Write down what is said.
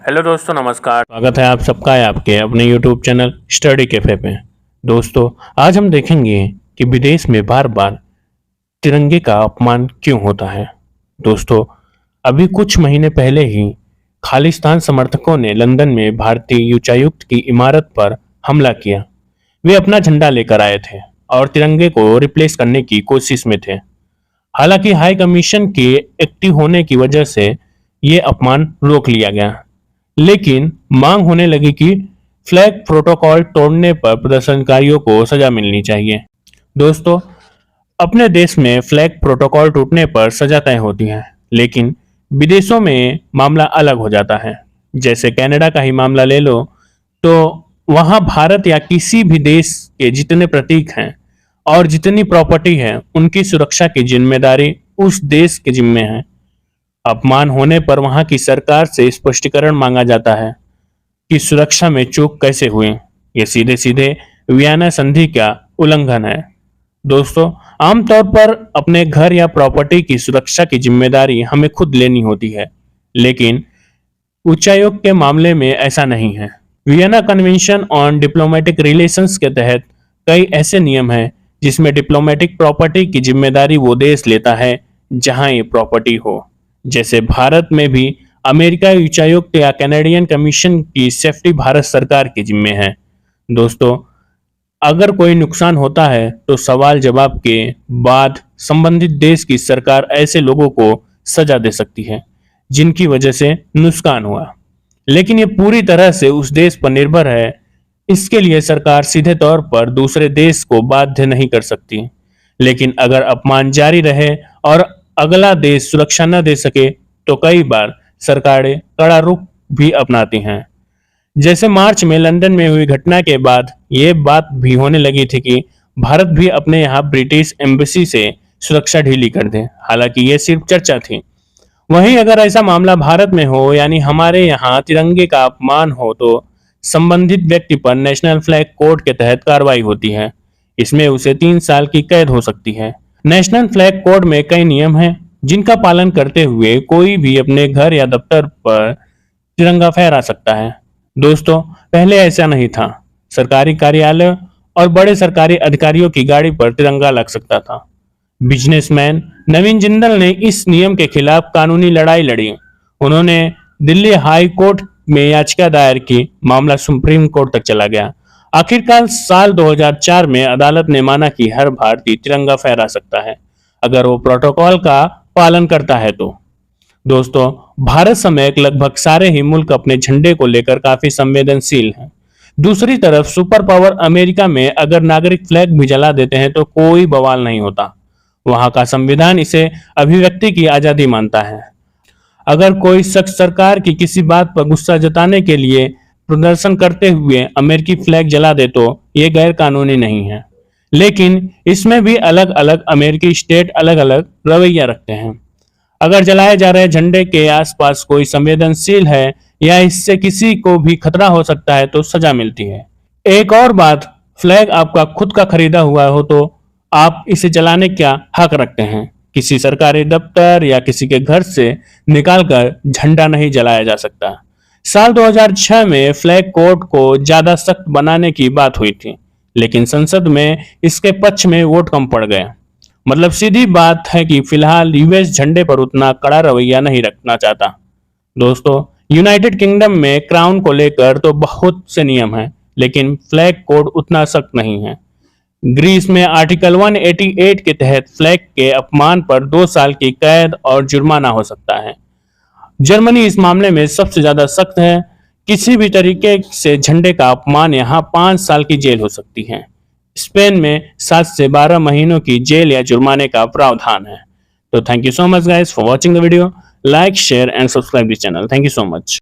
Hello दोस्तों, नमस्कार। स्वागत है आप सबका है आपके अपने YouTube चैनल स्टडी कैफे पे। दोस्तों, आज हम देखेंगे कि विदेश में बार बार तिरंगे का अपमान क्यों होता है। दोस्तों, अभी कुछ महीने पहले ही खालिस्तान समर्थकों ने लंदन में भारतीय उच्चायुक्त की इमारत पर हमला किया। वे अपना झंडा लेकर आए थे और तिरंगे को रिप्लेस करने की कोशिश में थे। हालांकि हाई कमीशन के एक्टिव होने की वजह से ये अपमान रोक लिया गया, लेकिन मांग होने लगी कि फ्लैग प्रोटोकॉल तोड़ने पर प्रदर्शनकारियों को सजा मिलनी चाहिए। दोस्तों, अपने देश में फ्लैग प्रोटोकॉल टूटने पर सजा तय होती है, लेकिन विदेशों में मामला अलग हो जाता है। जैसे कनाडा का ही मामला ले लो, तो वहां भारत या किसी भी देश के जितने प्रतीक हैं और जितनी प्रॉपर्टी है, उनकी सुरक्षा की जिम्मेदारी उस देश के जिम्मे है। अपमान होने पर वहां की सरकार से स्पष्टीकरण मांगा जाता है कि सुरक्षा में चूक कैसे हुई। ये सीधे सीधे वियना संधि का उल्लंघन है। दोस्तों, आमतौर पर अपने घर या प्रॉपर्टी की सुरक्षा की जिम्मेदारी हमें खुद लेनी होती है, लेकिन उच्चायोग के मामले में ऐसा नहीं है। Vienna convention on diplomatic relations के तहत कई ऐसे नियम हैं जिसमें डिप्लोमेटिक प्रॉपर्टी की जिम्मेदारी वो देश लेता है जहां ये प्रॉपर्टी हो। जैसे भारत में भी अमेरिका उच्चायुक्त या कैनेडियन कमीशन की सेफ्टी भारत सरकार के जिम्मे है। दोस्तों, अगर कोई नुकसान होता है तो सवाल जवाब के बाद संबंधित देश की सरकार ऐसे लोगों को सजा दे सकती है जिनकी वजह से नुकसान हुआ, लेकिन ये पूरी तरह से उस देश पर निर्भर है। इसके लिए सरकार सीधे तौर पर दूसरे देश को बाध्य नहीं कर सकती, लेकिन अगर अपमान जारी रहे और अगला देश सुरक्षा न दे सके तो कई बार सरकारें कड़ा रुख भी अपनाती हैं। जैसे मार्च में लंदन में हुई घटना के बाद ये बात भी होने लगी थी कि भारत भी अपने यहाँ ब्रिटिश एम्बेसी से सुरक्षा ढीली कर दे। हालांकि ये सिर्फ चर्चा थी। वहीं अगर ऐसा मामला भारत में हो, यानी हमारे यहाँ तिरंगे का अपमान हो, तो संबंधित व्यक्ति पर नेशनल फ्लैग कोड के तहत कार्रवाई होती है। इसमें उसे 3 साल की कैद हो सकती है। नेशनल फ्लैग कोड में कई नियम हैं जिनका पालन करते हुए कोई भी अपने घर या दफ्तर पर तिरंगा फहरा सकता है। दोस्तों, पहले ऐसा नहीं था। सरकारी कार्यालय और बड़े सरकारी अधिकारियों की गाड़ी पर तिरंगा लग सकता था। बिजनेसमैन नवीन जिंदल ने इस नियम के खिलाफ कानूनी लड़ाई लड़ी। उन्होंने दिल्ली हाई कोर्ट में याचिका दायर की। मामला सुप्रीम कोर्ट तक चला गया। आखिरकार साल 2004 में अदालत ने माना कि हर भारतीय तिरंगा फहरा सकता है अगर वो प्रोटोकॉल का पालन करता है तो। दोस्तों, भारत समेत लगभग सारे ही मुल्क अपने झंडे को लेकर काफी संवेदनशील हैं। दूसरी तरफ सुपर पावर अमेरिका में अगर नागरिक फ्लैग भी जला देते हैं तो कोई बवाल नहीं होता। वहां का संविधान इसे अभिव्यक्ति की आजादी मानता है। अगर कोई शख्स सरकार की किसी बात पर गुस्सा जताने के लिए प्रदर्शन करते हुए अमेरिकी फ्लैग जला दे तो ये गैर कानूनी नहीं है, लेकिन इसमें भी अलग अलग अमेरिकी स्टेट अलग अलग रवैया रखते हैं। अगर जलाए जा रहे झंडे के आसपास कोई संवेदनशील है या इससे किसी को भी खतरा हो सकता है तो सजा मिलती है। एक और बात, फ्लैग आपका खुद का खरीदा हुआ हो तो आप इसे जलाने का हक रखते हैं। किसी सरकारी दफ्तर या किसी के घर से निकालकर झंडा नहीं जलाया जा सकता। साल 2006 में फ्लैग कोड को ज्यादा सख्त बनाने की बात हुई थी, लेकिन संसद में इसके पक्ष में वोट कम पड़ गए। मतलब सीधी बात है कि फिलहाल यूएस झंडे पर उतना कड़ा रवैया नहीं रखना चाहता। दोस्तों, यूनाइटेड किंगडम में क्राउन को लेकर तो बहुत से नियम हैं, लेकिन फ्लैग कोड उतना सख्त नहीं है। ग्रीस में आर्टिकल 188 के तहत फ्लैग के अपमान पर 2 साल की कैद और जुर्माना हो सकता है। जर्मनी इस मामले में सबसे ज्यादा सख्त है। किसी भी तरीके से झंडे का अपमान यहाँ 5 साल की जेल हो सकती है। स्पेन में 7 से 12 महीनों की जेल या जुर्माने का प्रावधान है। तो thank you so much guys for watching the video. Like, share and subscribe this channel. Thank you so much.